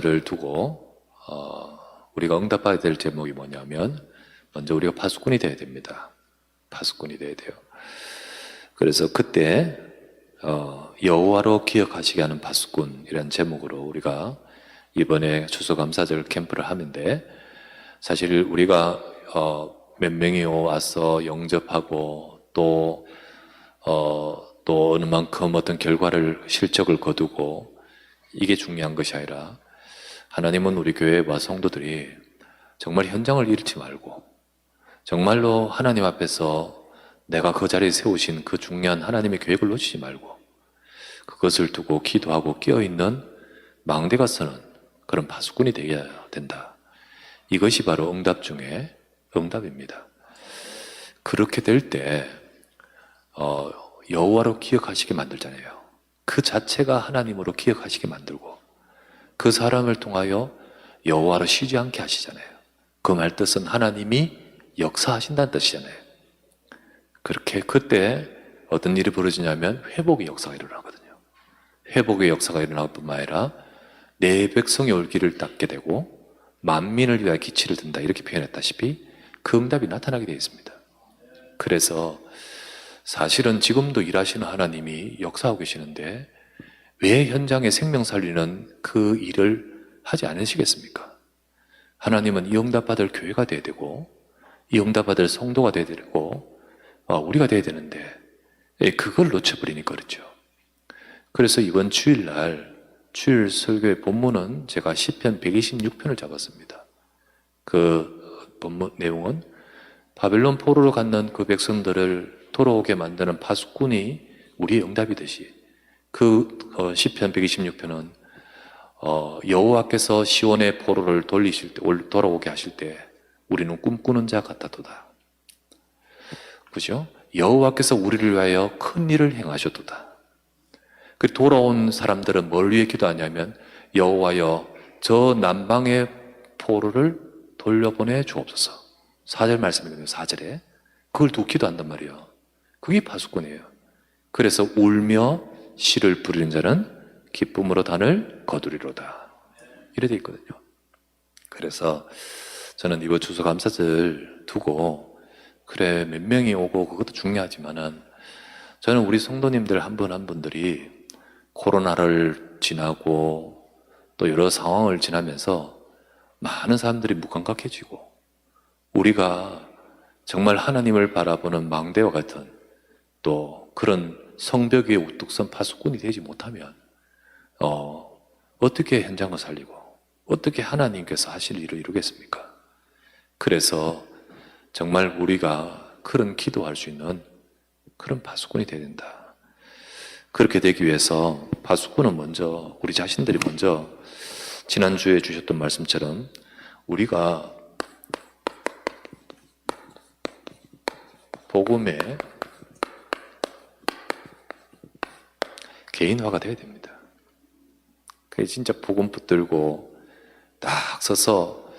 를 두고 우리가 응답해야 될 제목이 뭐냐면, 먼저 우리가 파수꾼이 되어야 됩니다. 파수꾼이 되어야 돼요. 그래서 그때 여호와로 기억하시게 하는 파수꾼이라는 제목으로 우리가 이번에 추수감사절 캠프를 하는데, 사실 우리가 몇 명이 와서 영접하고 또 어느 만큼 어떤 결과를 실적을 거두고 이게 중요한 것이 아니라, 하나님은 우리 교회와 성도들이 정말 현장을 잃지 말고 정말로 하나님 앞에서 내가 그 자리에 세우신 그 중요한 하나님의 계획을 놓치지 말고 그것을 두고 기도하고 깨어있는 망대가 서는 그런 파수꾼이 되어야 된다. 이것이 바로 응답 중에 응답입니다. 그렇게 될 때 여호와로 기억하시게 만들잖아요. 그 자체가 하나님으로 기억하시게 만들고 그 사람을 통하여 여호와로 쉬지 않게 하시잖아요. 그 말 뜻은 하나님이 역사하신다는 뜻이잖아요. 그렇게 그때 어떤 일이 벌어지냐면 회복의 역사가 일어나거든요. 회복의 역사가 일어날 뿐만 아니라 내 백성이 올 길을 닦게 되고 만민을 위하여 기치를 든다, 이렇게 표현했다시피 그 응답이 나타나게 되어 있습니다. 그래서 사실은 지금도 일하시는 하나님이 역사하고 계시는데 왜 현장에 생명 살리는 그 일을 하지 않으시겠습니까? 하나님은 이 응답받을 교회가 돼야 되고 이 응답받을 성도가 돼야 되고 우리가 돼야 되는데 그걸 놓쳐버리니까 그렇죠. 그래서 이번 주일날 주일 설교의 본문은 제가 시편 126편을 잡았습니다. 그 본문 내용은 바벨론 포로로 갔는 그 백성들을 돌아오게 만드는 파수꾼이 우리의 응답이듯이, 그 시편 126편은 여호와께서 시온의 포로를 돌리실 때, 돌아오게 하실 때 우리는 꿈꾸는 자 같았도다. 그죠? 여호와께서 우리를 위하여 큰 일을 행하셨도다. 그 돌아온 사람들은 뭘 위해 기도하냐면, 여호와여 저 남방의 포로를 돌려보내 주옵소서. 4절 말씀이거든요. 4절에 그걸 두고 기도한단 말이에요. 그게 파수꾼이에요. 그래서 울며 시를 부리는 자는 기쁨으로 단을 거두리로다, 이래 돼 있거든요. 그래서 저는 이번 추수감사절 두고, 그래 몇 명이 오고 그것도 중요하지만은 저는 우리 성도님들 한 분 한 분들이 코로나를 지나고 또 여러 상황을 지나면서 많은 사람들이 무감각해지고 우리가 정말 하나님을 바라보는 망대와 같은 또 그런 성벽 위에 우뚝 선 파수꾼이 되지 못하면 어떻게 현장을 살리고 어떻게 하나님께서 하실 일을 이루겠습니까? 그래서 정말 우리가 그런 기도할 수 있는 그런 파수꾼이 되어야 된다. 그렇게 되기 위해서 파수꾼은 먼저 우리 자신들이 먼저 지난주에 주셨던 말씀처럼 우리가 복음의 개인화가 돼야 됩니다. 그게 진짜 복음 붙들고 딱 서서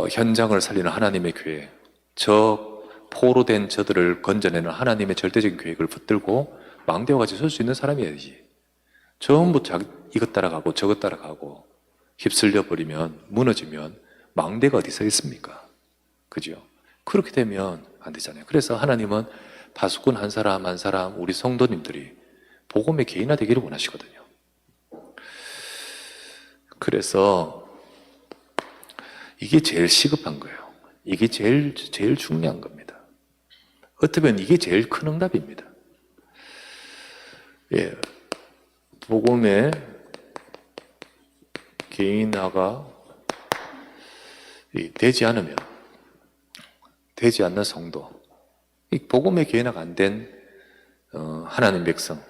현장을 살리는 하나님의 교회, 저 포로 된 저들을 건져내는 하나님의 절대적인 계획을 붙들고 망대와 같이 설 수 있는 사람이어야지. 전부 이것 따라가고 저것 따라가고 휩쓸려 버리면, 무너지면 망대가 어디 서 있습니까? 그죠? 그렇게 되면 안 되잖아요. 그래서 하나님은 파수꾼 한 사람 한 사람, 우리 성도님들이 복음의 개인화 되기를 원하시거든요. 그래서 이게 제일 시급한 거예요. 이게 제일 중요한 겁니다. 어떻게 보면 이게 제일 큰 응답입니다. 예, 복음의 개인화가 되지 않으면, 되지 않는 성도, 이 복음의 개인화가 안 된 하나님 백성,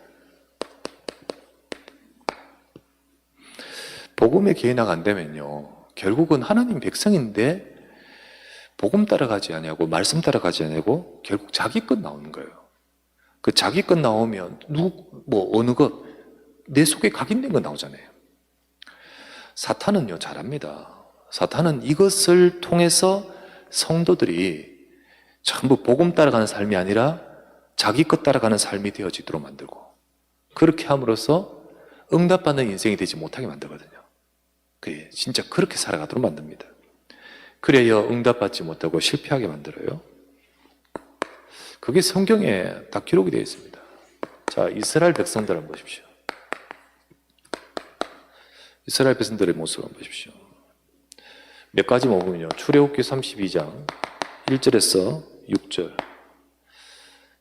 복음의 개인화가 안 되면요, 결국은 하나님 백성인데 복음 따라가지 않냐고, 말씀 따라가지 않냐고 결국 자기 것 나오는 거예요. 그 자기 것 나오면 어느 것, 내 속에 각인된 거 나오잖아요. 사탄은요 잘합니다. 사탄은 이것을 통해서 성도들이 전부 복음 따라가는 삶이 아니라 자기 것 따라가는 삶이 되어지도록 만들고, 그렇게 함으로써 응답받는 인생이 되지 못하게 만들거든요. 그래, 진짜 그렇게 살아가도록 만듭니다. 그래야 응답받지 못하고 실패하게 만들어요. 그게 성경에 다 기록이 되어 있습니다. 자, 이스라엘 백성들 한번 보십시오. 이스라엘 백성들의 모습을 한번 보십시오. 몇 가지 먹으면요. 출애굽기 32장 1절에서 6절.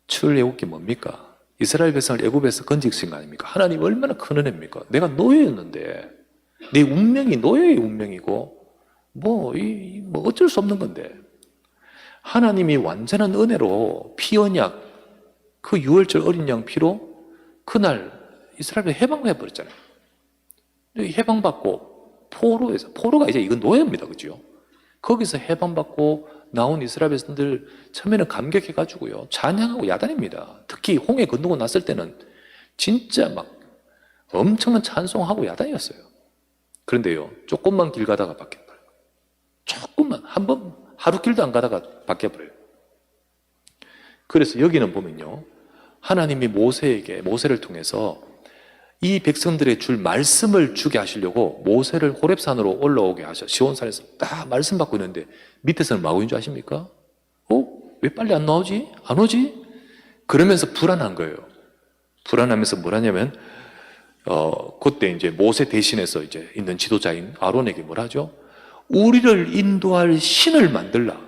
출애굽기 뭡니까? 이스라엘 백성을 애굽에서 건지신 거 아닙니까? 하나님 얼마나 큰 은혜입니까? 내가 노예였는데 내 운명이 노예의 운명이고 뭐 어쩔 수 없는 건데 하나님이 완전한 은혜로 피 언약 그 6월절 어린 양 피로 그날 이스라엘을 해방해 버렸잖아요. 해방받고 포로가 이제 이건 노예입니다. 그죠? 거기서 해방받고 나온 이스라엘 백성들 처음에는 감격해가지고요. 찬양하고 야단입니다. 특히 홍해 건너고 났을 때는 진짜 막 엄청난 찬송하고 야단이었어요. 그런데요, 조금만 길 가다가 바뀌어버려요. 조금만, 하루 길도 안 가다가 바뀌어버려요. 그래서 여기는 보면요, 하나님이 모세를 통해서 이 백성들의 줄 말씀을 주게 하시려고 모세를 호렙산으로 올라오게 하셔. 시온산에서 딱 말씀 받고 있는데 밑에서는 뭐하고 있는 줄 아십니까? 왜 빨리 안 나오지? 안 오지? 그러면서 불안한 거예요. 불안하면서 뭘 하냐면 그때 이제 모세 대신해서 이제 있는 지도자인 아론에게 뭘 하죠? 우리를 인도할 신을 만들라.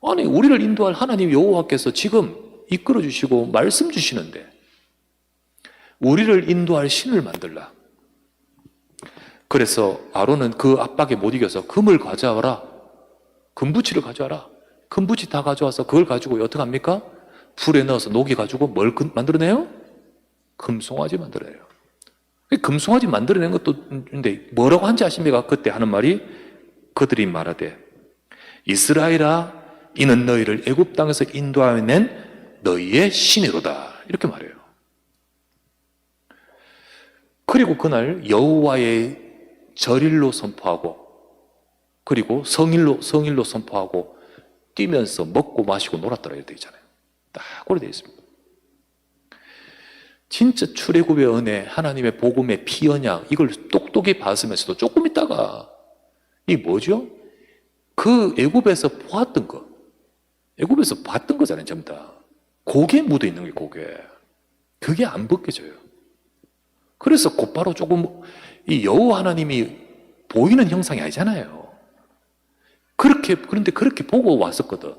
아니, 우리를 인도할 하나님 여호와께서 지금 이끌어 주시고 말씀 주시는데 우리를 인도할 신을 만들라. 그래서 아론은 그 압박에 못 이겨서 금을 가져와라. 금부치를 가져와라. 금부치 다 가져와서 그걸 가지고 어떻게 합니까? 불에 넣어서 녹여가지고 뭘 만들어내요? 금송아지 만들어내요. 금송아지 만들어낸 것도 있는데 뭐라고 한지 아십니까? 그때 하는 말이 그들이 말하되 이스라엘아 이는 너희를 애굽 땅에서 인도하여 낸 너희의 신이로다. 이렇게 말해요. 그리고 그날 여호와의 절일로 선포하고 그리고 성일로 선포하고 뛰면서 먹고 마시고 놀았더라 이렇게 되어 있잖아요. 딱 그렇게 되어 있습니다. 진짜 출애굽의 은혜, 하나님의 복음의 피언약 이걸 똑똑히 봤으면서도 조금 있다가 이게 뭐죠? 그 애굽에서 보았던 거, 애굽에서 봤던 거잖아요. 전부 다 고개 묻어 있는 게 고개. 그게 안 벗겨져요. 그래서 곧바로 조금 이 여호와 하나님이 보이는 형상이 아니잖아요. 그런데 그렇게 보고 왔었거든.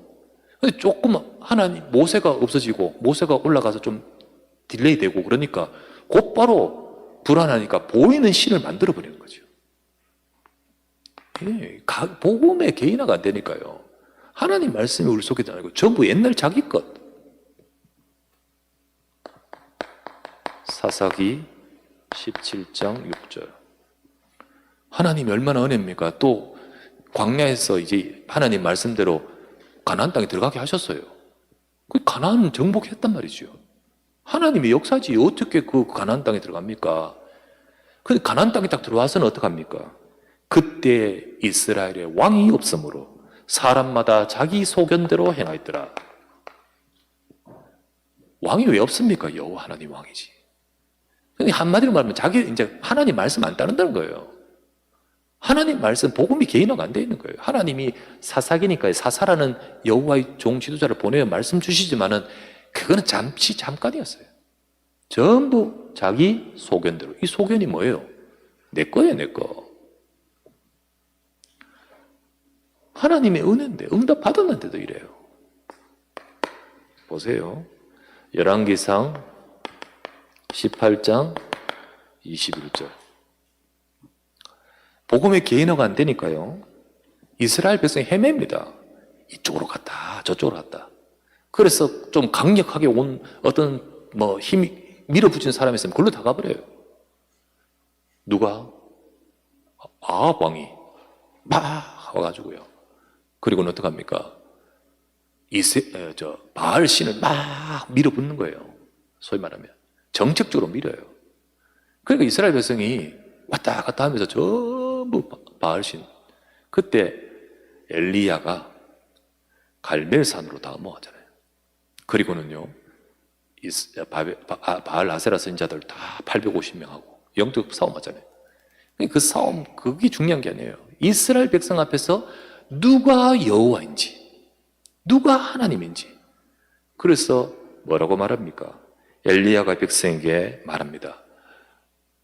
근데 조금 하나님 모세가 없어지고 모세가 올라가서 좀 딜레이 되고 그러니까 곧바로 불안하니까 보이는 신을 만들어 버리는 거죠. 복음의 개인화가 안 되니까요. 하나님 말씀이 우리 속에 아니고 전부 옛날 자기 것. 사사기 17장 6절. 하나님이 얼마나 은혜입니까? 또 광야에서 이제 하나님 말씀대로 가나안 땅에 들어가게 하셨어요. 그 가나안은 정복했단 말이죠. 하나님의 역사지 어떻게 그 가나안 땅에 들어갑니까? 근데 가나안 땅에 딱 들어와서는 어떡합니까? 그때 이스라엘의 왕이 없으므로 사람마다 자기 소견대로 행하였더라. 왕이 왜 없습니까? 여호와 하나님 왕이지. 한마디로 말하면 이제 하나님 말씀 안 따른다는 거예요. 하나님 말씀, 복음이 개인화가 안 돼 있는 거예요. 하나님이 사사기니까 사사라는 여호와의 종 지도자를 보내어 말씀 주시지만은 그거는 잠깐이었어요. 전부 자기 소견대로. 이 소견이 뭐예요? 내 거예요, 내 거. 하나님의 은혜인데 응답 받았는데도 이래요. 보세요. 열왕기상 18장 21절. 복음의 개인화가 안 되니까요. 이스라엘 백성이 헤맵니다. 이쪽으로 갔다 저쪽으로 갔다. 그래서 좀 강력하게 온 어떤 힘이 밀어붙이는 사람이 있으면 그걸로 다 가버려요. 누가? 아합 왕이 막 와가지고요. 그리고는 어떡합니까? 바알 신을 막 밀어붙는 거예요. 소위 말하면 정책적으로 밀어요. 그러니까 이스라엘 백성이 왔다 갔다 하면서 전부 바알 신. 그때 엘리야가 갈멜산으로 다 넘어가잖아요. 그리고는요, 바알 아세라 선지자들 다 850명하고 영적 싸움 하잖아요. 그 싸움, 그게 중요한 게 아니에요. 이스라엘 백성 앞에서 누가 여호와인지, 누가 하나님인지. 그래서 뭐라고 말합니까? 엘리야가 백성에게 말합니다.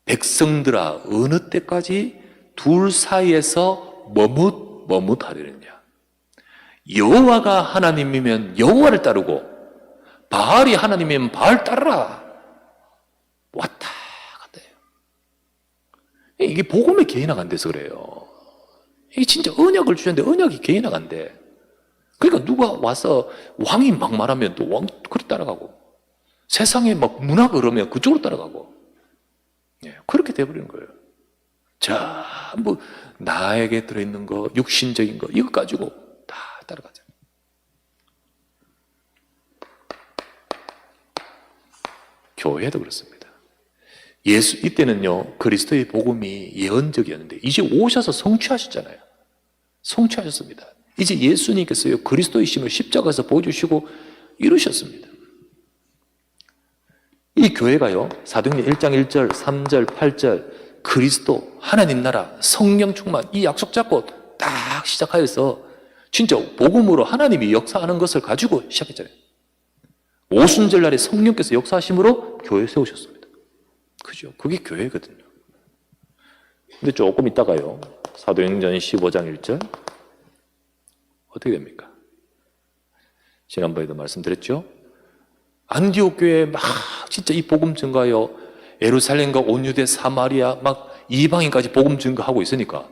백성들아, 어느 때까지 둘 사이에서 머뭇하려느냐? 여호와가 하나님이면 여호와를 따르고 바알이 하나님이면 바알 따르라. 왔다 갔다 해요. 이게 복음에 개인화가 안 돼서 그래요. 이게 진짜 언약을 주셨는데 언약이 개인화가 안 돼. 그러니까 누가 와서 왕이 막 말하면 또 왕 그렇게 따라가고, 세상에 막 문화가 그러면 그쪽으로 따라가고, 그렇게 돼버리는 거예요. 전부 나에게 들어있는 거, 육신적인 거, 이거 가지고 다 따라가죠. 교회도 그렇습니다. 이때는요, 그리스도의 복음이 예언적이었는데, 이제 오셔서 성취하셨잖아요. 성취하셨습니다. 이제 예수님께서요, 그리스도의 힘을 십자가에서 보여주시고 이루셨습니다. 이 교회가요, 사도행전 1장 1절, 3절, 8절, 그리스도, 하나님 나라, 성령 충만, 이 약속 잡고 딱 시작하여서 진짜 복음으로 하나님이 역사하는 것을 가지고 시작했잖아요. 오순절 날에 성령께서 역사하심으로 교회 세우셨습니다. 그죠? 그게 교회거든요. 근데 조금 있다가요, 사도행전 15장 1절, 어떻게 됩니까? 지난번에도 말씀드렸죠? 안디옥 교회에 막 진짜 이 복음 증가하여 예루살렘과 온 유대 사마리아 막 이방인까지 복음 증가하고 있으니까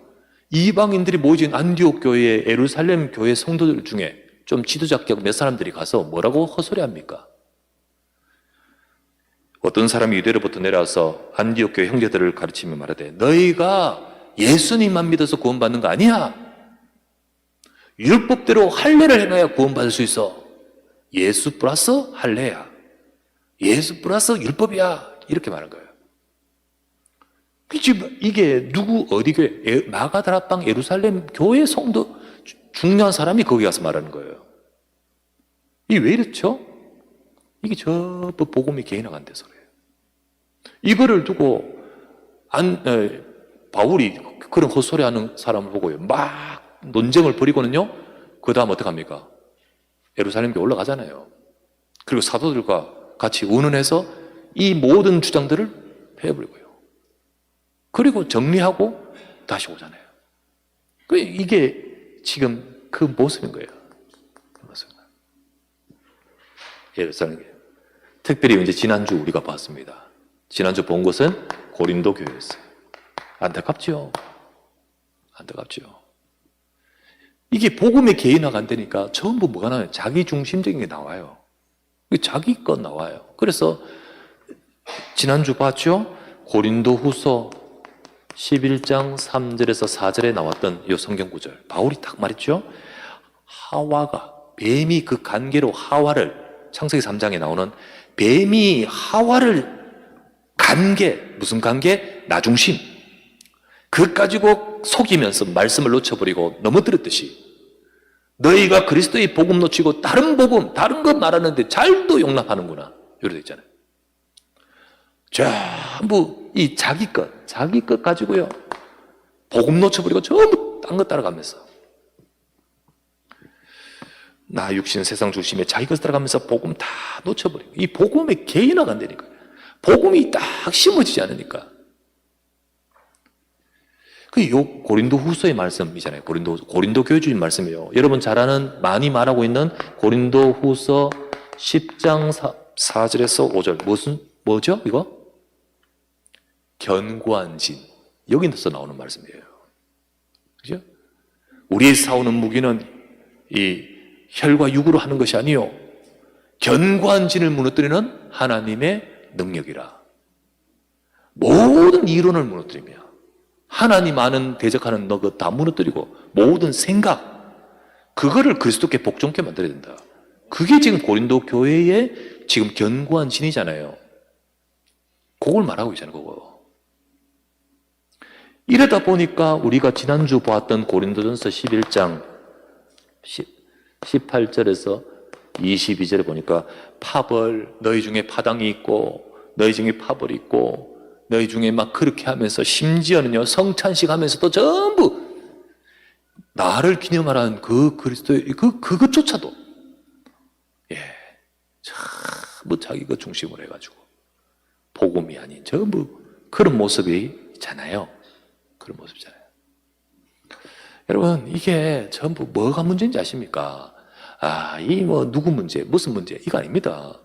이방인들이 모여진 안디옥 교회의 예루살렘 교회 성도들 중에 좀 지도자격 몇 사람들이 가서 뭐라고 헛소리합니까? 어떤 사람이 유대로부터 내려와서 안디옥 교회 형제들을 가르치며 말하되, 너희가 예수님만 믿어서 구원받는 거 아니야. 율법대로 할례를 행해야 구원받을 수 있어. 예수 플러스 할례야. 예수 플러스 율법이야. 이렇게 말한 거예요. 이게 누구 어디 교회, 마가다락방 예루살렘 교회 성도 중요한 사람이 거기 가서 말하는 거예요. 이게 왜 이렇죠? 이게 전부 복음이 개인화가 안 돼서 그래요. 이거를 두고 바울이 그런 헛소리하는 사람을 보고요, 막 논쟁을 벌이고는요, 그 다음 어떡합니까? 예루살렘에 올라가잖아요. 그리고 사도들과 같이 의논해서 이 모든 주장들을 패버리고요. 그리고 정리하고 다시 오잖아요. 이게 지금 그 모습인 거예요. 예루살렘. 특별히 이제 지난주 우리가 봤습니다. 지난주 본 것은 고린도 교회였어요. 안타깝죠? 안타깝죠? 이게 복음의 개인화가 안 되니까 전부 뭐가 나와요? 자기 중심적인 게 나와요. 자기 것 나와요. 그래서 지난주 봤죠? 고린도 후서 11장 3절에서 4절에 나왔던 이 성경 구절, 바울이 딱 말했죠? 하와가, 뱀이 그 관계로 하와를, 창세기 3장에 나오는 뱀이 하와를 관계, 무슨 관계? 나중심. 그 가지고 속이면서 말씀을 놓쳐버리고 넘어뜨렸듯이 너희가 그리스도의 복음 놓치고 다른 복음, 다른 것 말하는데 잘도 용납하는구나. 이렇게 있잖아요. 전부 이 자기 것 가지고요, 복음 놓쳐버리고 전부 딴 것 따라가면서 나 육신 세상 중심에 자기 것 따라가면서 복음 다 놓쳐버리고, 이 복음의 개인화가 안 되니까, 복음이 딱 심어지지 않으니까. 요 고린도 후서의 말씀이잖아요. 고린도 교회 주신 말씀이에요. 여러분 잘 아는, 많이 말하고 있는 고린도 후서 10장 4절에서 5절. 뭐죠? 이거? 견고한 진. 여기서 나오는 말씀이에요. 그죠? 우리의 싸우는 무기는 이 혈과 육으로 하는 것이 아니요, 견고한 진을 무너뜨리는 하나님의 능력이라. 모든 이론을 무너뜨리며 하나님 아는 대적하는 너 그거 다 무너뜨리고 모든 생각, 그거를 그리스도께 복종케 만들어야 된다. 그게 지금 고린도 교회의 지금 견고한 진이잖아요. 그걸 말하고 있잖아요. 그거. 이러다 보니까 우리가 지난주 보았던 고린도전서 11장 18절에서 22절에 보니까 파벌, 너희 중에 파당이 있고 너희 중에 파벌이 있고 너희 중에 막 그렇게 하면서 심지어는요 성찬식 하면서도 전부 나를 기념하라는 그 그리스도의 그것조차도 전부 자기 그 중심으로 해가지고 복음이 아닌 전부 그런 모습이 있잖아요. 그런 모습이잖아요. 여러분 이게 전부 뭐가 문제인지 아십니까? 이 뭐 누구 문제, 무슨 문제 이거 아닙니다.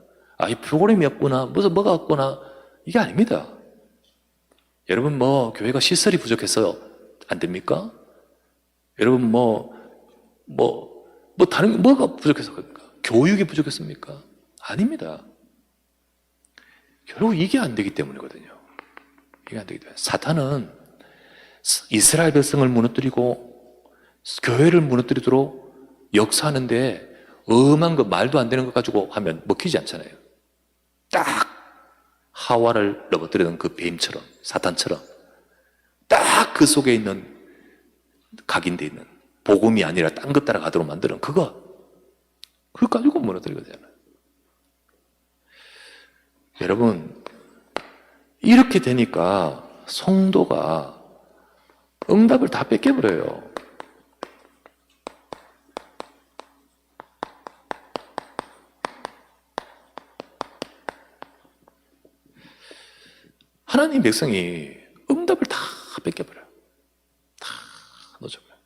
이 프로그램이 없구나, 무슨 뭐가 없구나 이게 아닙니다. 여러분 뭐 교회가 시설이 부족해서 안 됩니까? 여러분 다른 뭐가 부족해서 그럽니까? 교육이 부족했습니까? 아닙니다. 결국 이게 안 되기 때문이거든요. 이게 안 되기 때문에 사탄은 이스라엘 백성을 무너뜨리고 교회를 무너뜨리도록 역사하는데 엄한 거 말도 안 되는 것 가지고 하면 먹히지 않잖아요. 딱 하와를 넘어뜨리던 그 뱀처럼 사탄처럼 딱 그 속에 있는 각인되어 있는 복음이 아니라 딴 것 따라가도록 만드는 그거 가지고 무너뜨리거든요. 여러분 이렇게 되니까 성도가 응답을 다 뺏겨버려요. 하나님 백성이 응답을 다 뺏겨버려요. 다 놓쳐버려요.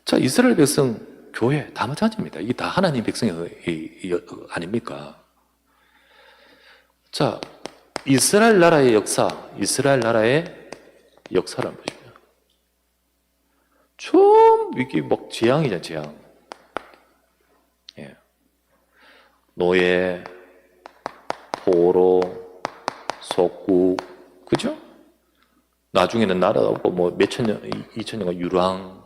자, 이스라엘 백성 교회 다 마찬가지입니다. 이게 다 하나님 백성이 아닙니까? 자, 이스라엘 나라의 역사, 이스라엘 나라의 역사를 한번 보시면 좀 이게 막 재앙이잖아요, 재앙. 예. 노예, 포로, 속국, 그죠? 나중에는 나라가 없고, 뭐, 몇천 년, 2000년간 유랑.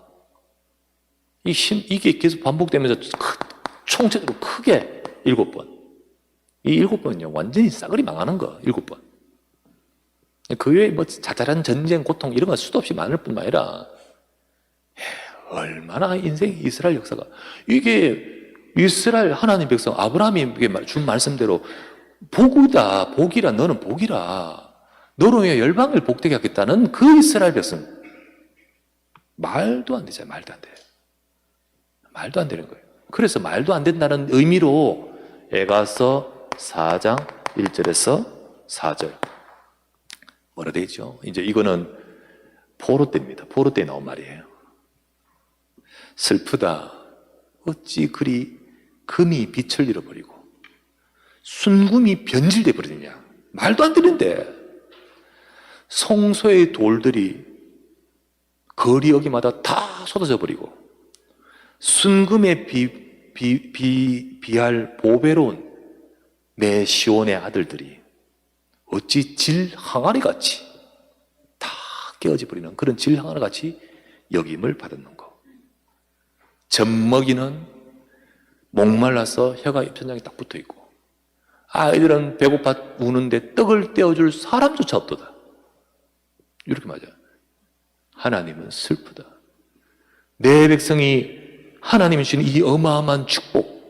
이게 계속 반복되면서 총체적으로 크게 7번. 이 7번은요, 완전히 싸그리 망하는 거, 7번. 그 외에 뭐, 자잘한 전쟁, 고통, 이런 거 수도 없이 많을 뿐만 아니라, 얼마나 이스라엘 역사가. 이게 이스라엘 하나님 백성, 아브라함이 준 말씀대로 복이다, 복이라, 너는 복이라. 너로 인해 열방을 복되게 하겠다는 그 이스라엘 백성. 말도 안 되잖아요. 말도 안 돼요. 말도 안 되는 거예요. 그래서 말도 안 된다는 의미로 에가서 4장 1절에서 4절. 뭐라 되어 있죠? 이제 이거는 포로 때입니다. 포로 때 나온 말이에요. 슬프다. 어찌 그리 금이 빛을 잃어버리고 순금이 변질돼 버리느냐. 말도 안 되는데 성소의 돌들이 거리 여기마다 다 쏟아져 버리고 순금에 비할 보배로운 내 시온의 아들들이 어찌 질 항아리같이 다 깨어져 버리는 그런 질 항아리같이 여김을 받았는가. 젖먹이는 목말라서 혀가 입천장에 딱 붙어있고 아이들은 배고파 우는데 떡을 떼어줄 사람조차 없도다. 이렇게 맞아요. 하나님은 슬프다. 내 백성이 하나님이 주신 이 어마어마한 축복,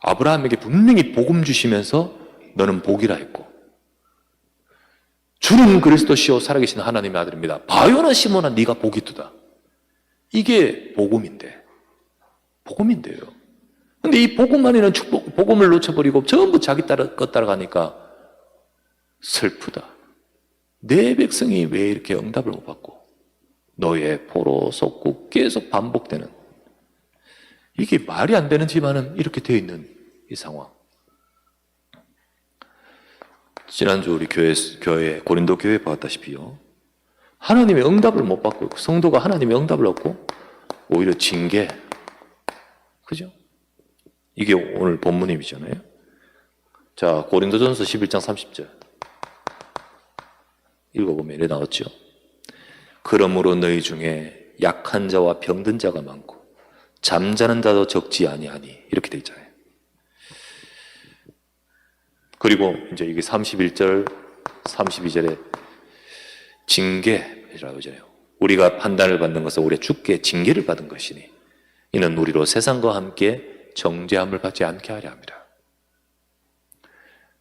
아브라함에게 분명히 복음 주시면서 너는 복이라 했고 주는 그리스도시요 살아계신 하나님의 아들입니다. 바요나 시몬아 네가 복이 두다. 이게 복음인데, 복음인데요. 근데 이 복음만이는 축복, 복음을 놓쳐버리고 전부 자기 것 따라가니까 슬프다. 내 백성이 왜 이렇게 응답을 못 받고 너의 포로, 속국 계속 반복되는 이게 말이 안 되는지만은 이렇게 되어 있는 이 상황. 지난주 우리 교회 고린도 교회 봤다시피요. 하나님의 응답을 못 받고 성도가 하나님의 응답을 얻고 오히려 징계. 그죠? 이게 오늘 본문임이잖아요. 자, 고린도전서 11장 30절 읽어보면 이래 나왔죠. 그러므로 너희 중에 약한 자와 병든 자가 많고 잠자는 자도 적지 아니하니 이렇게 돼 있잖아요. 그리고 이제 이게 31절, 32절에 징계라고 하잖아요. 우리가 판단을 받는 것은 우리의 주께 징계를 받은 것이니 이는 우리로 세상과 함께 정죄함을 받지 않게 하려 합니다.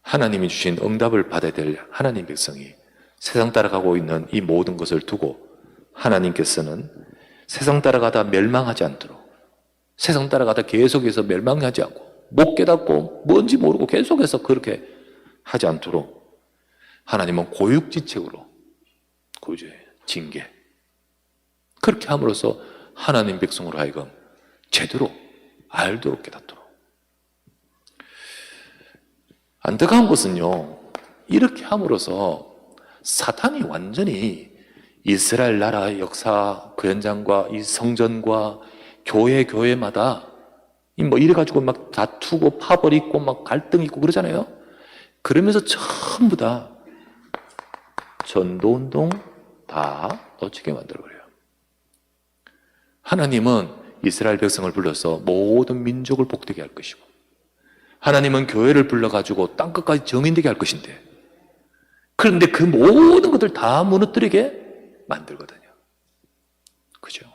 하나님이 주신 응답을 받아야 될 하나님 백성이 세상 따라가고 있는 이 모든 것을 두고 하나님께서는 세상 따라가다 멸망하지 않도록, 세상 따라가다 계속해서 멸망하지 않고 못 깨닫고 뭔지 모르고 계속해서 그렇게 하지 않도록 하나님은 고육지책으로 징계, 그렇게 함으로써 하나님 백성으로 하여금 제대로 알도록 깨닫도록. 안타까운 것은요, 이렇게 함으로써 사탄이 완전히 이스라엘 나라의 역사, 그 현장과 이 성전과 교회마다 이래가지고 막 다투고 파벌 있고 막 갈등 있고 그러잖아요. 그러면서 전부 다 전도운동 다 놓치게 만들어버려요. 하나님은 이스라엘 백성을 불러서 모든 민족을 복되게 할 것이고, 하나님은 교회를 불러가지고 땅끝까지 정인되게 할 것인데, 그런데 그 모든 것들 다 무너뜨리게 만들거든요. 그죠?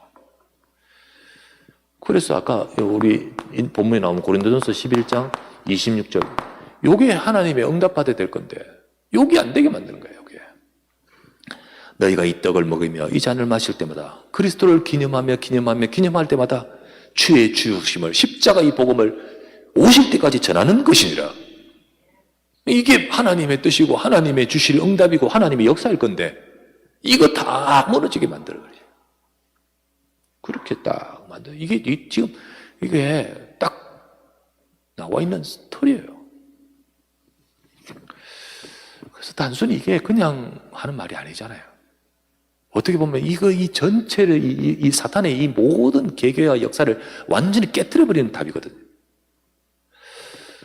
그래서 아까 우리 본문에 나오는 고린도전서 11장 26절, 요게 하나님의 응답받아야 될 건데 요게 안 되게 만드는 거예요. 요게. 너희가 이 떡을 먹으며 이 잔을 마실 때마다 그리스도를 기념할 때마다 주의 죽으심을, 십자가 이 복음을 50대까지 전하는 것이니라. 이게 하나님의 뜻이고 하나님의 주실 응답이고 하나님의 역사일 건데 이거 다 무너지게 만들어버려요. 그렇게 딱 만들어. 이게 지금 이게 딱 나와 있는 스토리예요. 그래서 단순히 이게 그냥 하는 말이 아니잖아요. 어떻게 보면 이 전체를 이 사탄의 이 모든 계계와 역사를 완전히 깨뜨려버리는 답이거든요.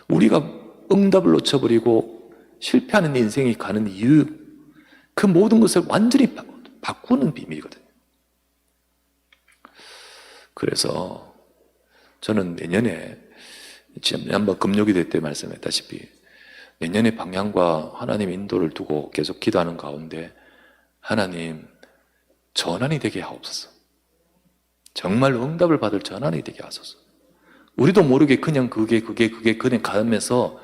우리가 응답을 놓쳐버리고 실패하는 인생이 가는 이유, 그 모든 것을 완전히 바꾸는 비밀이거든요. 그래서 저는 내년에, 지난번 금요기도 때 말씀했다시피 내년의 방향과 하나님의 인도를 두고 계속 기도하는 가운데 하나님 전환이 되게 하옵소서. 정말 응답을 받을 전환이 되게 하소서. 우리도 모르게 그냥 그게 그냥 가면서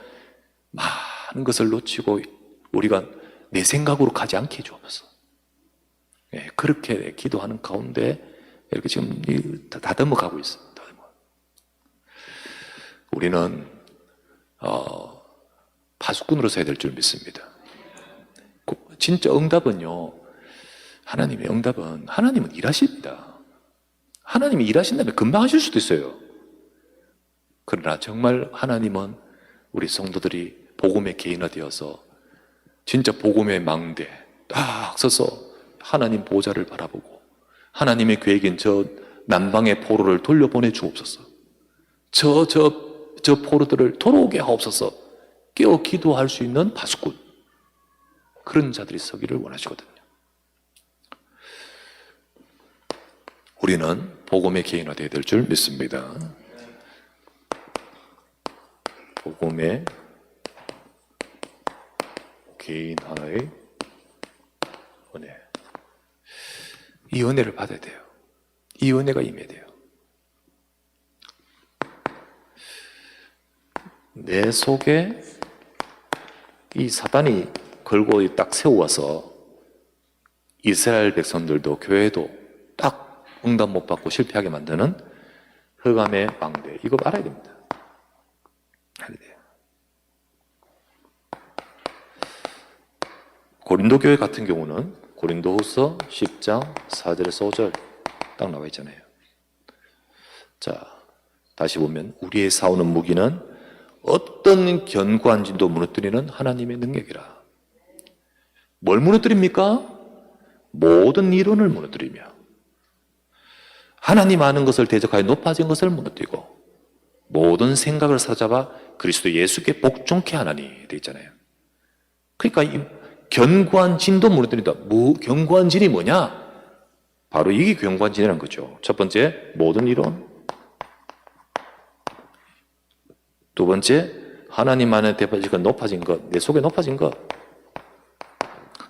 많은 것을 놓치고 우리가 내 생각으로 가지 않게 해주옵소서. 예, 그렇게 기도하는 가운데 이렇게 지금 다듬어 가고 있습니다. 우리는 파수꾼으로서 해야 될 줄 믿습니다. 진짜 응답은요, 하나님의 응답은, 하나님은 일하십니다. 하나님이 일하신다면 금방 하실 수도 있어요. 그러나 정말 하나님은 우리 성도들이 복음의 개인화되어서 진짜 복음의 망대 딱 서서 하나님 보좌를 바라보고 하나님의 계획인 저 남방의 포로를 돌려보내 주옵소서. 저 포로들을 돌아오게 하옵소서. 깨어 기도할 수 있는 파수꾼, 그런 자들이 서기를 원하시거든요. 우리는 복음의 개인화되어야 될 줄 믿습니다. 복음의 개인화의 은혜, 이 은혜를 받아야 돼요. 이 은혜가 임해야 돼요. 내 속에 이 사단이 걸고 딱 세워서 이스라엘 백성들도 교회도 딱 응답 못 받고 실패하게 만드는 흑암의 망대, 이거 알아야 됩니다. 알아야 돼요. 고린도 교회 같은 경우는 고린도후서 10장 4절에서 5절 딱 나와 있잖아요. 자, 다시 보면 우리의 싸우는 무기는 어떤 견고한 진도 무너뜨리는 하나님의 능력이라. 뭘 무너뜨립니까? 모든 이론을 무너뜨리며 하나님 아는 것을 대적하여 높아진 것을 무너뜨리고 모든 생각을 사로잡아 그리스도 예수께 복종케 하나니 되어 있잖아요. 그러니까 이 견고한 진도 무너뜨린다. 견고한 진이 뭐냐? 바로 이게 견고한 진이라는 거죠. 첫 번째, 모든 이론. 두 번째, 하나님 안에 높아진 것, 내 속에 높아진 것.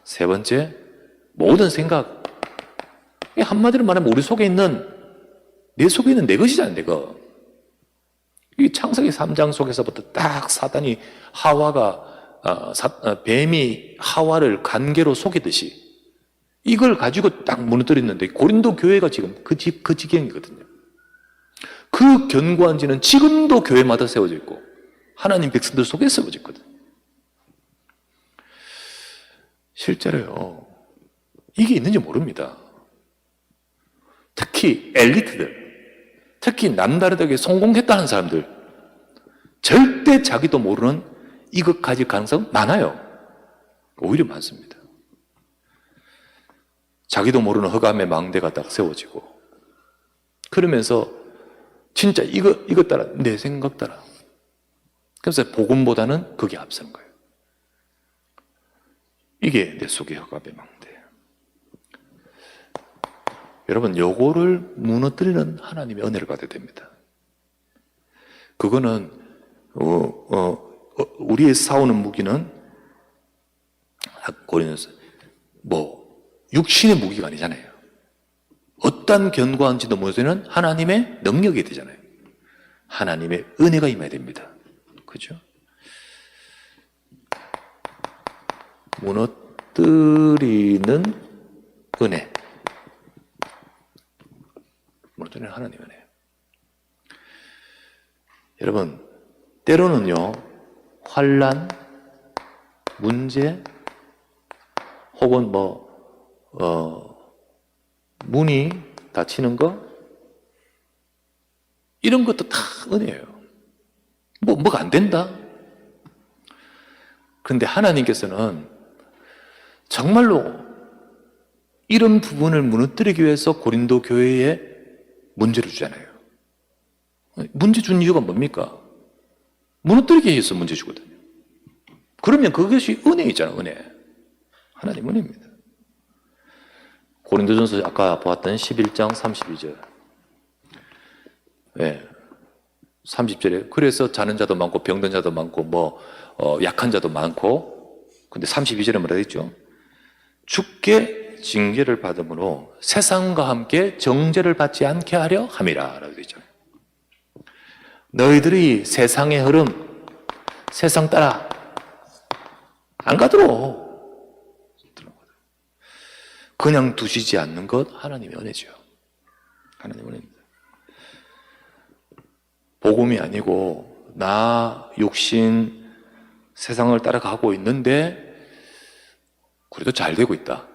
세 번째, 모든 생각. 한마디로 말하면 우리 속에 있는, 내 속에 있는 내 것이잖아요, 내 것. 이 창세기 3장 속에서부터 딱 사단이 하와가 뱀이 하와를 관계로 속이듯이 이걸 가지고 딱 무너뜨렸는데 고린도 교회가 지금 그 지경이거든요. 그 견고한 지는 지금도 교회마다 세워져 있고 하나님 백성들 속에 세워져 있거든요. 실제로요, 이게 있는지 모릅니다. 특히 엘리트들, 특히 남다르게 성공했다는 사람들, 절대 자기도 모르는 이것 가질 가능성 많아요. 오히려 많습니다. 자기도 모르는 흑암의 망대가 딱 세워지고, 그러면서 진짜 이것 따라, 내 생각 따라. 그래서 복음보다는 그게 앞선 거예요. 이게 내 속의 흑암의 망대예요. 여러분, 요거를 무너뜨리는 하나님의 은혜를 받아야 됩니다. 그거는 우리의 싸우는 무기는 고린도서 육신의 무기가 아니잖아요. 어떤 견고한지도 모르는 하나님의 능력이 되잖아요. 하나님의 은혜가 임해야 됩니다. 그죠? 무너뜨리는 은혜. 무너뜨리는 하나님의 은혜. 여러분, 때로는요, 환난, 문제, 혹은 문이 닫히는 거, 이런 것도 다 은혜예요. 뭐가 안 된다? 그런데 하나님께서는 정말로 이런 부분을 무너뜨리기 위해서 고린도 교회에 문제를 주잖아요. 문제 준 이유가 뭡니까? 무너뜨리기 위해서 문제 주거든요. 그러면 그것이 은혜이잖아요, 은혜. 하나님 은혜입니다. 고린도전서 아까 보았던 11장 32절. 네. 30절에 그래서 자는 자도 많고 병든 자도 많고 약한 자도 많고, 근데 32절에 뭐라 했죠? 주께 징계를 받음으로 세상과 함께 정죄를 받지 않게 하려 함이라 라고 되죠. 너희들이 세상의 흐름, 세상 따라 안 가도록 그냥 두시지 않는 것 하나님의 은혜죠. 하나님의 은혜입니다. 복음이 아니고 나 육신 세상을 따라가고 있는데 그래도 잘 되고 있다.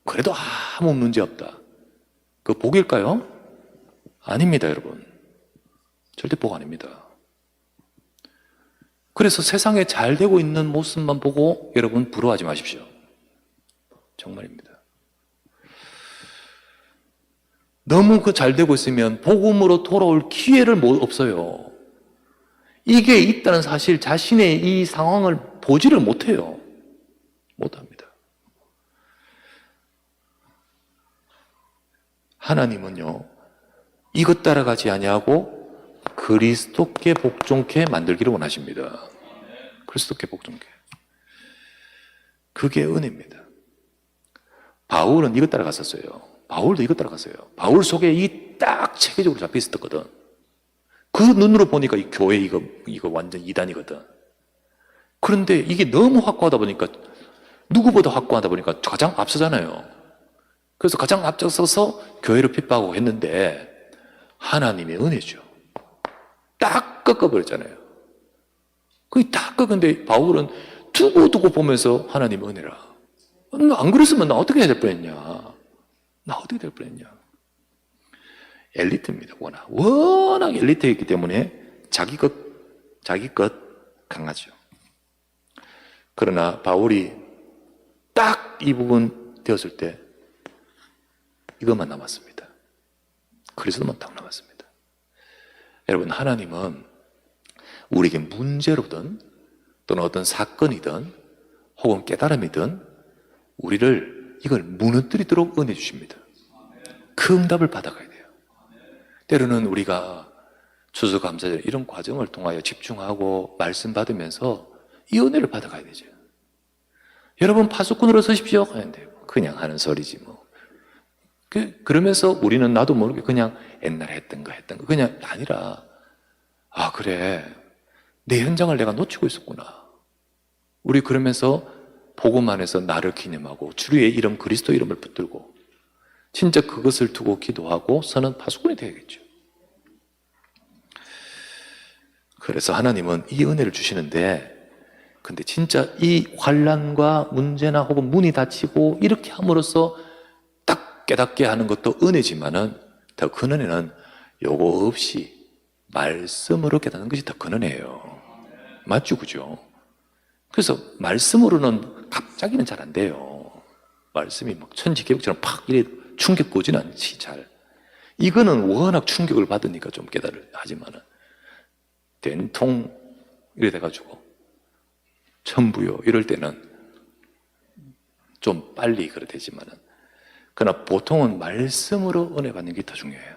그래도 아무 문제 없다. 그 복일까요? 아닙니다, 여러분. 절대 복 아닙니다. 그래서 세상에 잘 되고 있는 모습만 보고 여러분 부러워하지 마십시오. 정말입니다. 너무 잘 되고 있으면 복음으로 돌아올 기회를 없어요. 이게 있다는 사실 자신의 이 상황을 보지를 못해요. 못합니다. 하나님은요, 이것 따라가지 아니하고 그리스도께 복종케 만들기를 원하십니다. 그리스도께 복종케. 그게 은혜입니다. 바울은 이것 따라갔었어요. 바울도 이것 따라갔어요. 바울 속에 이 딱 체계적으로 잡혀 있었거든. 그 눈으로 보니까 이 교회 이거 완전 이단이거든. 그런데 이게 너무 확고하다 보니까, 누구보다 확고하다 보니까 가장 앞서잖아요. 그래서 가장 앞서서서 교회를 핍박하고 했는데 하나님의 은혜죠. 딱 꺾어버렸잖아요. 그게 딱 꺾은데 바울은 두고 보면서 하나님의 은혜라. 안 그랬으면 나 어떻게 해야 될 뻔했냐. 나 어떻게 될 뻔했냐. 엘리트입니다. 워낙 엘리트이기 때문에 자기 것 강하죠. 그러나 바울이 딱 이 부분 되었을 때 이것만 남았습니다. 그리스도만 딱 남았습니다. 여러분, 하나님은 우리에게 문제로든 또는 어떤 사건이든 혹은 깨달음이든 우리를 이걸 무너뜨리도록 은혜 주십니다. 그 응답을 받아가야 돼요. 때로는 우리가 추수감사절 이런 과정을 통하여 집중하고 말씀 받으면서 이 은혜를 받아가야 되죠. 여러분 파수꾼으로 서십시오. 그냥 하는 소리지 뭐. 그러면서 우리는 나도 모르게 그냥 옛날에 했던 거 그냥 아니라, 아 그래, 내 현장을 내가 놓치고 있었구나. 우리 그러면서 복음 안에서 나를 기념하고 주의 이름 그리스도 이름을 붙들고 진짜 그것을 두고 기도하고 서는 파수꾼이 되야겠죠. 그래서 하나님은 이 은혜를 주시는데, 근데 진짜 이 환난과 문제나 혹은 문이 닫히고 이렇게 함으로써 딱 깨닫게 하는 것도 은혜지만은 더 큰 은혜는 요거 없이 말씀으로 깨닫는 것이 더 큰 은혜예요. 맞죠? 그죠? 그래서 말씀으로는 갑자기는 잘 안 돼요. 말씀이 막 천지개벽처럼 팍 이래 충격 오진 않지 잘. 이거는 워낙 충격을 받으니까 좀 깨달을 하지만은 된통 이래 돼가지고 천부요 이럴 때는 좀 빨리 그래 되지만은, 그러나 보통은 말씀으로 은혜 받는 게 더 중요해요.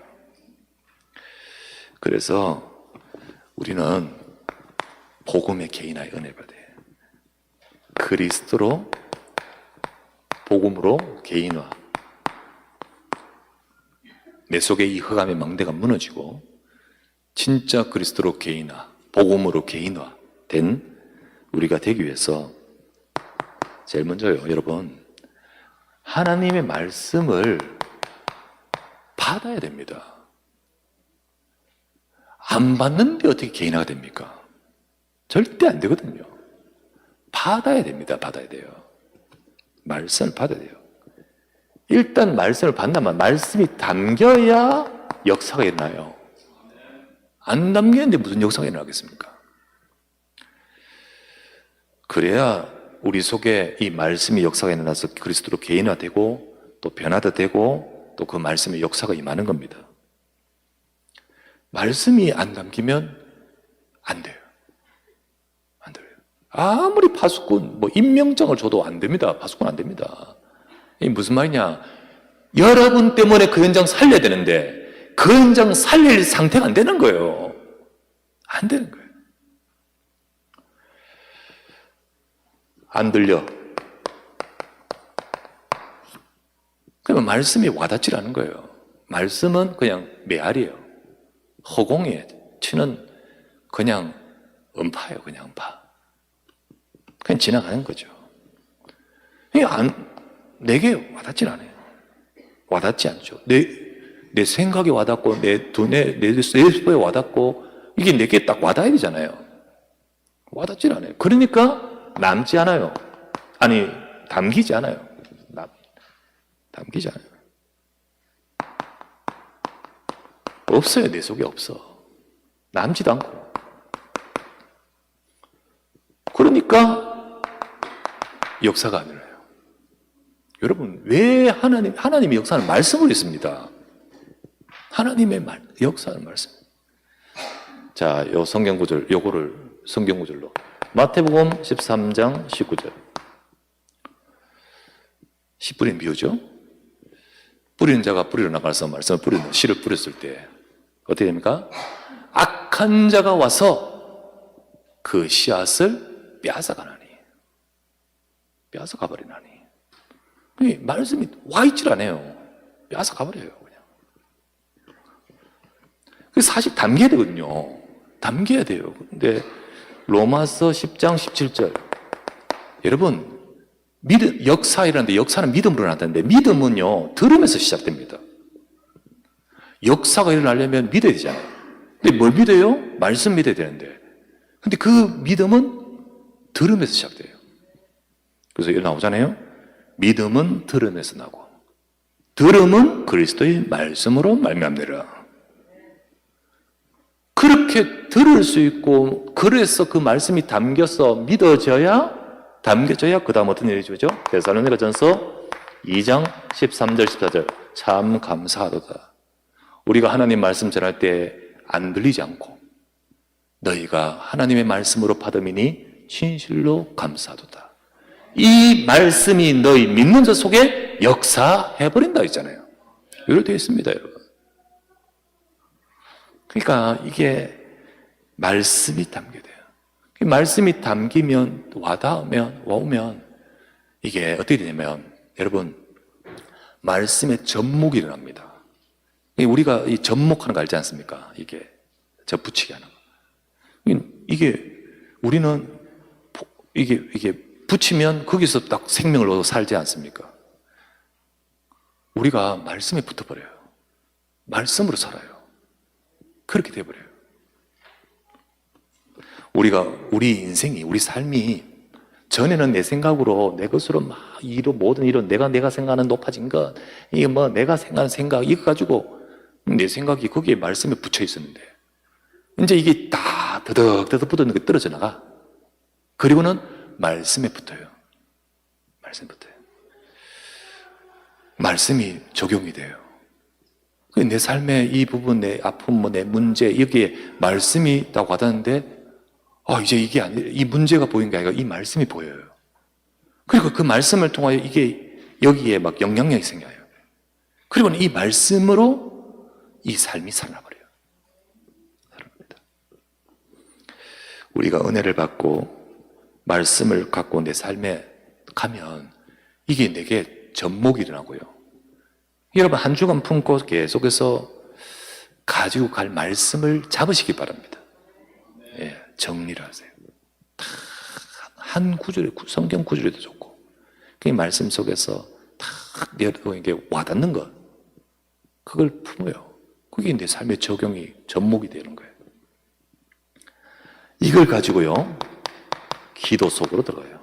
그래서 우리는 복음의 개인화의 은혜 받아요. 그리스도로 복음으로 개인화. 내 속에 이 흑암의 망대가 무너지고 진짜 그리스도로 개인화, 복음으로 개인화 된 우리가 되기 위해서 제일 먼저요, 여러분, 하나님의 말씀을 받아야 됩니다. 안 받는데 어떻게 개인화가 됩니까? 절대 안 되거든요. 받아야 됩니다. 받아야 돼요. 말씀을 받아야 돼요. 일단 말씀을 받나만 말씀이 담겨야 역사가 일어나요. 안 담기는데 무슨 역사가 일어나겠습니까? 그래야 우리 속에 이 말씀이 역사가 일어나서 그리스도로 개인화되고 또 변화도 되고 또 그 말씀의 역사가 임하는 겁니다. 말씀이 안 담기면 안 돼요. 안 돼요. 아무리 파수꾼, 임명장을 줘도 안 됩니다. 파수꾼 안 됩니다. 이게 무슨 말이냐? 여러분 때문에 그 현장 살려야 되는데 그 현장 살릴 상태가 안 되는 거예요. 안 되는 거예요. 안 들려. 그러면 말씀이 와닿지 않은 거예요. 말씀은 그냥 메아리예요. 허공에 치는 그냥 음파예요. 그냥 음파. 그냥 지나가는 거죠. 내게 와닿질 않아요. 와닿지 않죠. 내 생각에 와닿고 내 뇌에 와닿고 이게 내게 딱 와닿아야 되잖아요. 와닿질 않아요. 그러니까 남지 않아요. 아니, 담기지 않아요. 담기지 않아요. 없어요. 내 속에 없어. 남지도 않고. 그러니까 역사가 안 일어나요. 여러분, 왜 하나님의 역사는 말씀으로 있습니다. 하나님의 역사는 말씀. 자, 요 성경 구절, 요거를 성경 구절로. 마태복음 13장 19절. 씨 뿌린 비유죠? 뿌리는 자가 뿌리러 나가서 말씀을 뿌리는, 씨를 뿌렸을 때 어떻게 됩니까? 악한 자가 와서 그 씨앗을 빼앗아가나니. 빼앗아가버리나니. 이 말씀이 와 있질 않아요. 빼앗아가버려요, 그냥. 그래서 사실 담겨야 되거든요. 담겨야 돼요. 근데 로마서 10장 17절. 여러분, 역사이라는데 역사는 믿음으로 나타나는데 믿음은요, 들으면서 시작됩니다. 역사가 일어나려면 믿어야 되잖아요. 근데 뭘 믿어요? 말씀 믿어야 되는데. 근데 그 믿음은 들으면서 시작돼요. 그래서 여기 나오잖아요. 믿음은 들음에서 나고 들음은 그리스도의 말씀으로 말미암느니라. 그렇게 들을 수 있고 그래서 그 말씀이 담겨져야 그 다음 어떤 일이 있죠? 데살로니가전서 2장 13절 14절. 참 감사하도다. 우리가 하나님 말씀 전할 때 안 들리지 않고 너희가 하나님의 말씀으로 받음이니 진실로 감사하도다. 이 말씀이 너희 믿는 자 속에 역사해버린다 했잖아요. 이렇게 되어 있습니다, 여러분. 그러니까 이게 말씀이 담겨야 돼요. 말씀이 담기면, 와오면 이게 어떻게 되냐면, 여러분, 말씀의 접목이 일어납니다. 우리가 이 접목하는 거 알지 않습니까? 이게 접붙이기 하는 거. 이게 우리는 이게 붙이면 거기서 딱 생명을 얻어 살지 않습니까? 우리가 말씀에 붙어버려요. 말씀으로 살아요. 그렇게 돼버려요. 우리 인생이, 우리 삶이, 전에는 내 생각으로, 내 것으로 막, 모든 이런 내가 생각하는 높아진 것, 이게 뭐 내가 생각하는 생각, 이거 가지고 내 생각이 거기에 말씀에 붙여 있었는데, 이제 이게 다 더덕더덕 붙었는 게 떨어져 나가. 그리고는 말씀에 붙어요. 말씀에 붙어요. 말씀이 적용이 돼요. 내 삶의 이 부분, 내 아픔, 내 문제, 여기에 말씀이 있다고 하다는데, 이제 이게 아니라, 이 문제가 보이는 게 아니라 이 말씀이 보여요. 그리고 그 말씀을 통하여 이게 여기에 막 영향력이 생겨요. 그리고는 이 말씀으로 이 삶이 살아버려요. 살아납니다. 우리가 은혜를 받고 말씀을 갖고 내 삶에 가면 이게 내게 접목이 일어나고요. 여러분 한 주간 품고 계속해서 가지고 갈 말씀을 잡으시기 바랍니다. 예, 정리를 하세요. 다 한 구절에, 성경 구절에도 좋고, 그 말씀 속에서 다 이게 와닿는 것, 그걸 품어요. 그게 내 삶의 적용이, 접목이 되는 거예요. 이걸 가지고요, 기도 속으로 들어가요.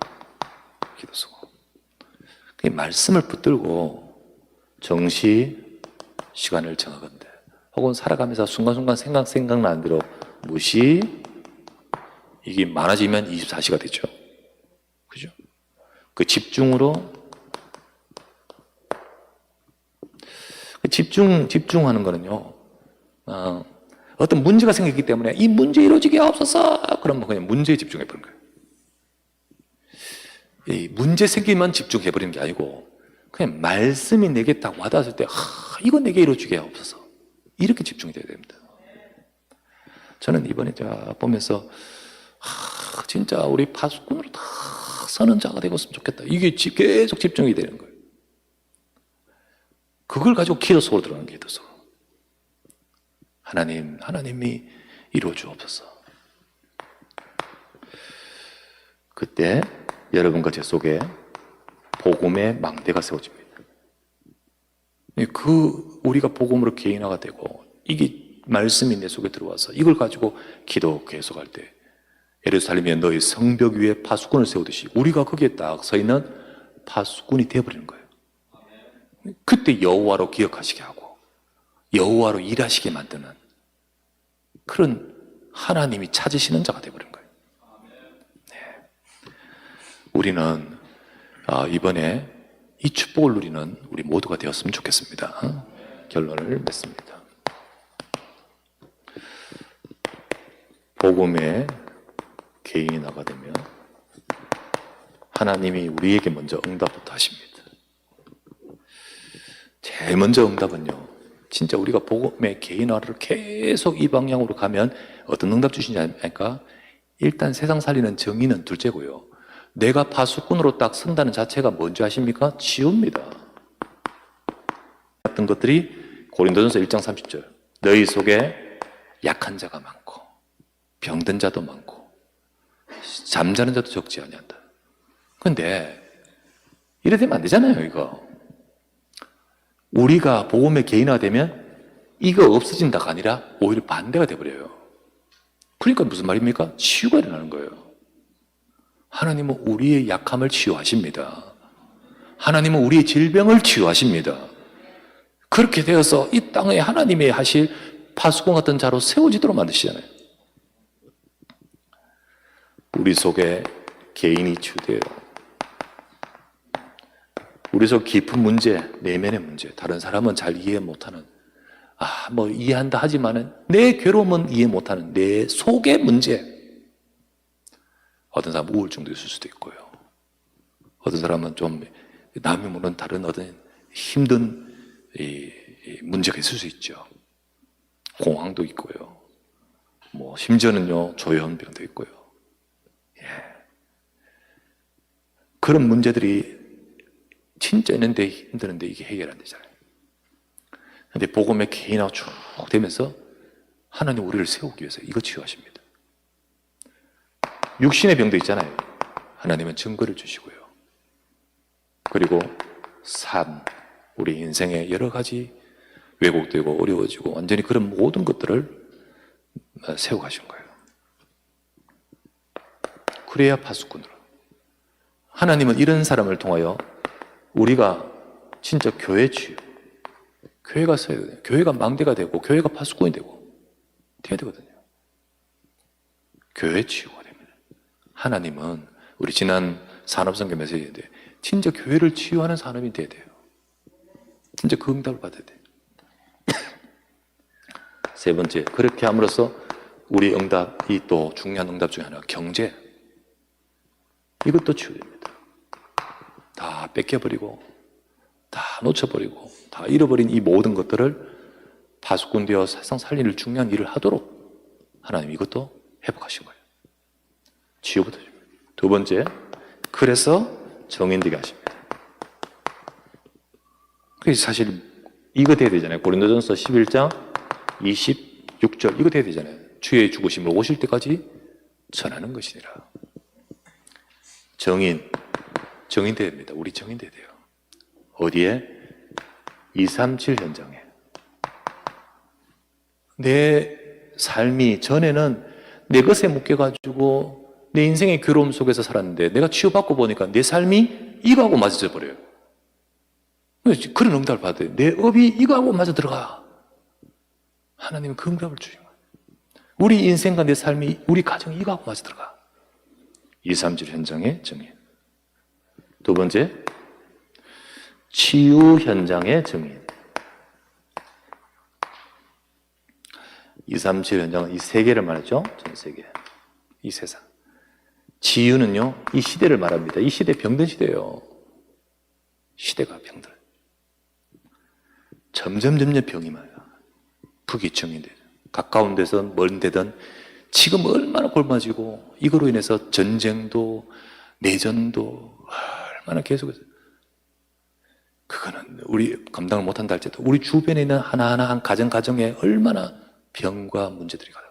기도 속으로. 그 말씀을 붙들고 정시 시간을 정하건대, 혹은 살아가면서 순간순간 생각나는 대로 무시, 이게 많아지면 24시가 되죠. 그죠? 그 집중으로, 집중하는 거는요, 어떤 문제가 생기기 때문에 이 문제 이루어지게 하옵소서! 그러면 그냥 문제에 집중해버리는 거예요. 이 문제 생기면 집중해버리는 게 아니고, 그냥 말씀이 내게 딱 와닿았을 때, 이거 내게 이루어지게 하옵소서. 이렇게 집중이 돼야 됩니다. 저는 이번에 제가 보면서, 진짜 우리 파수꾼으로 다 서는 자가 되었으면 좋겠다. 이게 계속 집중이 되는 거예요. 그걸 가지고 기도 속으로 들어가는 게 기도 속. 하나님이 이루어 주옵소서. 그때 여러분과 제 속에 복음의 망대가 세워집니다. 우리가 복음으로 개인화가 되고, 이게 말씀이 내 속에 들어와서 이걸 가지고 기도 계속할 때, 예루살렘에 너희 성벽 위에 파수꾼을 세우듯이 우리가 거기에 딱 서 있는 파수꾼이 되어버리는 거예요. 그때 여호와로 기억하시게 하고 여호와로 일하시게 만드는 그런 하나님이 찾으시는 자가 되어버린 거예요. 네. 우리는 이번에 이 축복을 누리는 우리 모두가 되었으면 좋겠습니다. 결론을 맺습니다. 복음의 개인화가 되면 하나님이 우리에게 먼저 응답부터 하십니다. 제일 먼저 응답은요, 진짜 우리가 복음의 개인화를 계속 이 방향으로 가면 어떤 응답 주시지 않습니까? 일단 세상 살리는 정의는 둘째고요, 내가 파수꾼으로 딱 선다는 자체가 뭔지 아십니까? 치유입니다. 같은 것들이 고린도전서 1장 30절, 너희 속에 약한 자가 많고 병든 자도 많고 잠자는 자도 적지 아니한다. 근데 이래 되면 안 되잖아요. 이거 우리가 복음의 개인화되면 이거 없어진다가 아니라 오히려 반대가 돼버려요. 그러니까 무슨 말입니까? 치유가 일어나는 거예요. 하나님은 우리의 약함을 치유하십니다. 하나님은 우리의 질병을 치유하십니다. 그렇게 되어서 이 땅에 하나님이 하실 파수꾼 같은 자로 세워지도록 만드시잖아요. 우리 속에 개인이 치유돼요. 우리 속 깊은 문제, 내면의 문제, 다른 사람은 잘 이해 못하는, 뭐 이해한다 하지만은 내 괴로움은 이해 못하는 내 속의 문제. 어떤 사람은 우울증도 있을 수도 있고요. 어떤 사람은 좀 남이 모르는 다른 어떤 힘든 문제가 있을 수 있죠. 공황도 있고요. 뭐 심지어는요 조현병도 있고요. 그런 문제들이 진짜 있는데 힘드는데 이게 해결 안 되잖아요. 근데 복음의 개인화가 쭉 되면서 하나님 우리를 세우기 위해서 이거 치유하십니다. 육신의 병도 있잖아요. 하나님은 증거를 주시고요. 그리고 삶, 우리 인생의 여러 가지 왜곡되고 어려워지고 완전히 그런 모든 것들을 세워가신 거예요. 그래야 파수꾼으로. 하나님은 이런 사람을 통하여 우리가 진짜 교회 치유, 교회가 서야 돼요. 교회가 망대가 되고 교회가 파수꾼이 되고 돼야 되거든요. 교회 치유가 됩니다. 하나님은 우리 지난 산업성경 메시지인데 진짜 교회를 치유하는 산업이 돼야 돼요. 진짜 그 응답을 받아야 돼요. 세 번째, 그렇게 함으로써 우리 응답이 또 중요한 응답 중에 하나가 경제. 이것도 치유됩니다. 다 뺏겨버리고 다 놓쳐버리고 다 잃어버린 이 모든 것들을 파수꾼 되어 세상 살리는 중요한 일을 하도록 하나님 이것도 회복하신 거예요. 치유부터 줍니다. 두 번째, 그래서 정인되게 하십니다. 그래서 사실 이거 돼야 되잖아요. 고린도전서 11장 26절 이거 돼야 되잖아요. 주의 죽으심을 오실 때까지 전하는 것이니라. 정인 돼야 됩니다. 우리 정인 돼야 돼요. 어디에? 237 현장에. 내 삶이 전에는 내 것에 묶여가지고 내 인생의 괴로움 속에서 살았는데 내가 치유받고 보니까 내 삶이 이거하고 맞아져 버려요. 그런 응답을 받아요. 내 업이 이거하고 맞아 들어가. 하나님은 그 응답을 주신 거예요. 우리 인생과 내 삶이, 우리 가정이 이거하고 맞아 들어가. 237 현장의 정인. 두 번째, 치유 현장의 정인. 237 현장은 이 세계를 말하죠. 전 세계. 이 세상. 치유는요, 이 시대를 말합니다. 이 시대 병든 시대예요. 시대가 병든. 점점 병이 많아요. 부귀청이 되죠. 가까운 데선 먼 데든 지금 얼마나 골마지고 이거로 인해서 전쟁도 내전도 얼마나 계속해서 그거는 우리 감당을 못한다 할지라도 우리 주변에 있는 하나하나 한 가정에 얼마나 병과 문제들이 가요.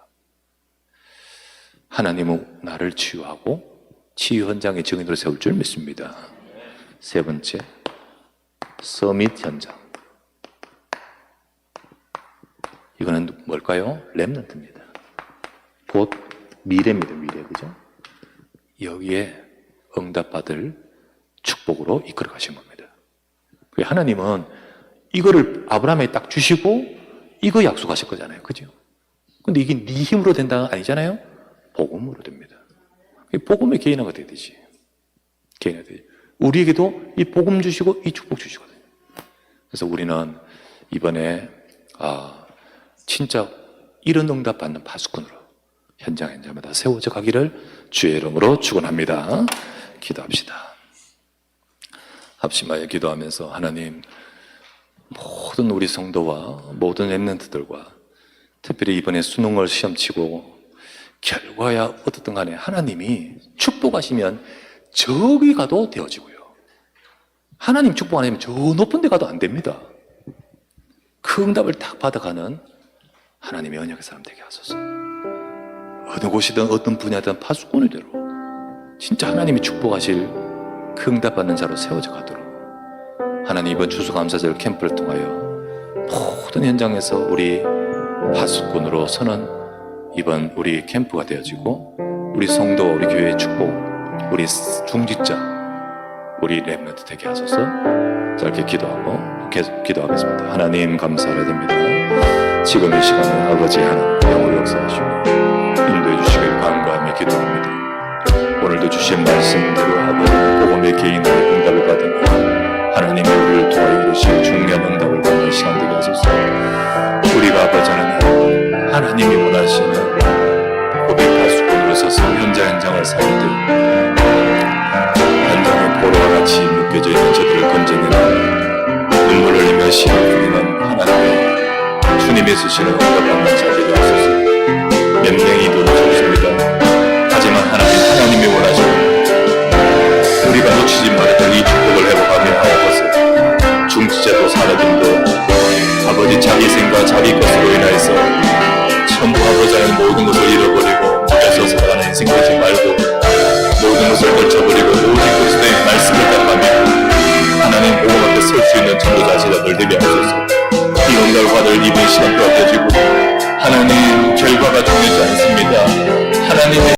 하나님은 나를 치유하고 치유 현장의 증인으로 세울 줄 믿습니다. 세 번째, 서밋 현장. 이거는 뭘까요? 렘넌트입니다. 곧 미래입니다. 미래, 그죠? 여기에 응답받을 축복으로 이끌어 가신 겁니다. 하나님은 이거를 아브라함에 딱 주시고 이거 약속하실 거잖아요. 그죠? 근데 이게 네 힘으로 된다는 아니잖아요? 복음으로 됩니다. 복음의 개인화가 돼야 되지. 개인화가 되지. 우리에게도 이 복음 주시고 이 축복 주시거든요. 그래서 우리는 이번에 진짜 이런 응답 받는 파수꾼으로 현장마다 세워져 가기를 주의 이름으로 축원합니다. 기도합시다. 합심하여 기도하면서 하나님, 모든 우리 성도와 모든 렘넌트들과 특별히 이번에 수능을 시험치고 결과야 어떻든 간에 하나님이 축복하시면 저기 가도 되어지고요. 하나님 축복 안 하면 저 높은 데 가도 안 됩니다. 그 응답을 딱 받아가는 하나님의 언약의 사람 되게 하소서. 어느 곳이든 어떤 분야든 파수꾼이 되로 진짜 하나님이 축복하실 그 응답받는 자로 세워져 가도록 하나님 이번 추수감사절 캠프를 통하여 모든 현장에서 우리 파수꾼으로 서는 이번 우리 캠프가 되어지고 우리 성도, 우리 교회의 축복, 우리 중직자, 우리 렘넌트 되게 하소서. 짧게 기도하고 계속 기도하겠습니다. 하나님 감사드립니다. 지금 이 시간에 아버지 하나님 영으로 역사하시고 인도해 주시길 간구하며 기도합니다. 오늘도 주신 말씀대로 아버지 복음의 개인의 응답을 받으며 하나님이 우리를 도와 이루실 중요한 응답을 받는 시간 되게 하소서. 우리가 아버지 하나님이 원하시는 고백 파수꾼으로 서서 현장을 살때 현장의 포로와 같이 묶여져 있는 저들을 건져내는 눈물을 흘리며 시를 부리는 하나님의 주님의 쓰시는 응답받는 자들이 하소서. 몇 명이 도와주십니다. 하지만 하나님이 원하시는 우리가 놓치지 말았던 이 축복을 회복하며 하옵소서. 중지자도 산업인도 아버지 자기 생각 자기 것으로 인하여서 전부 아버지 하나님 모든 것을 잃어버리고 뺏어 살아가는 인생 되지 말고 모든 것을 떨쳐버리고 오직 그리스도의 말씀을 따라가며 하나님 보호 앞에 설 수 있는 전도자 제자들 되게 하소서. 이런 결과를 이번 시간 되어지고 하나님 결과가 중요하지 않습니다. 하나님의